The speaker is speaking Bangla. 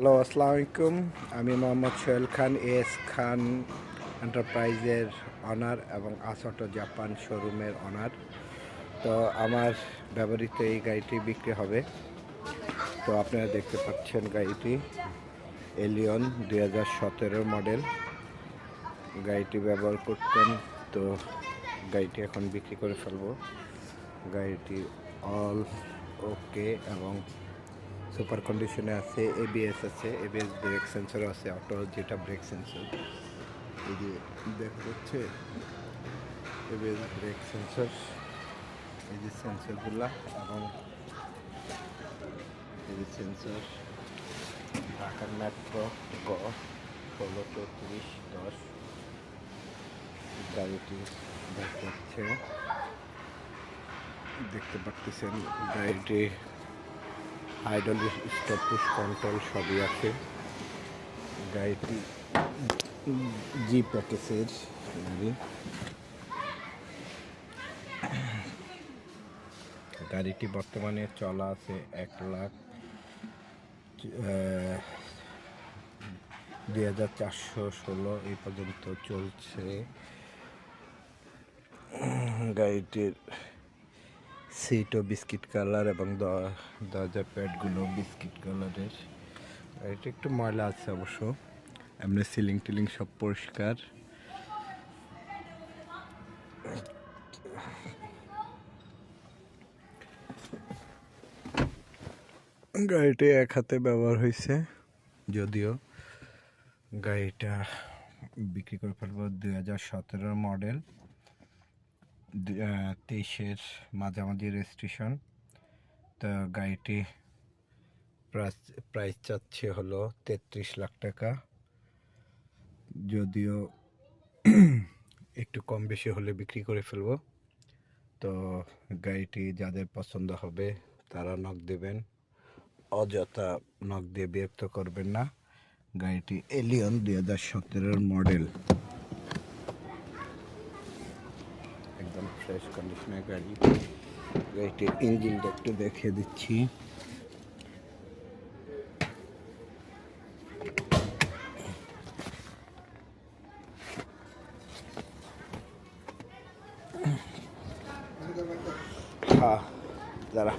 হ্যালো, আসসালামু আলাইকুম। আমি মোহাম্মদ সোহেল খান, এস খান এন্টারপ্রাইজের অনার এবং আসটো জাপান শোরুমের অনার। তো আমার ব্যবহৃত এই গাড়িটি বিক্রি হবে। তো আপনারা দেখতে পাচ্ছেন গাড়িটি এলিয়ন 2017 মডেল। গাড়িটি ব্যবহার করতেন, তো গাড়িটি এখন বিক্রি করে ফেলবো। গাড়িটি অল ওকে এবং সুপার কন্ডিশনে আছে। এবিএস আছে, এবিএস ব্রেক সেন্সর আছে, অটো যেটা ব্রেক সেন্সর এই যে দেখা যাচ্ছে এবিএস ব্রেক সেন্সর, এই যে সেন্সরগুলা এবং এই যে সেন্সর ঢাকার মেট্রো গ 1634-10 গাড়িটি দেখাচ্ছে, দেখতে পাচ্ছেন। গাড়িটি হাইড্রোলিক স্টপ পুশ কন্ট্রোল সবই আছে। গাড়িটি জি প্যাকেজের গাড়ি। গাড়িটি বর্তমানে চলা আছে 1,02,416 এই পর্যন্ত চলছে। গাড়িটির সিটও বিস্কিট কালার এবং দরজার প্যাডগুলো বিস্কিট কালারের। গাড়িটি একটু ময়লা আছে অবশ্য, এমনি সিলিং টিলিং সব পরিষ্কার। গাড়িটি এক হাতে ব্যবহার হয়েছে, যদিও গাড়িটা বিক্রি করে ফেলবো। 2017 মডেল, 23-এর মাঝামাঝি রেজিস্ট্রেশন। তো গাড়িটি প্রাইস চাচ্ছে হলো 33 লাখ টাকা, যদিও একটু কম বেশি হলে বিক্রি করে ফেলবো। তো গাড়িটি যাদের পছন্দ হবে তারা নক দেবেন, অযথা নক দিয়ে বিরক্ত করবেন না। গাড়িটি এলিয়ন 2017 মডেল, একদম ফ্রেশ কন্ডিশনের গাড়ি। গাড়িটির ইঞ্জিনটা একটু দেখে দিচ্ছি। হ্যাঁ, দাঁড়া।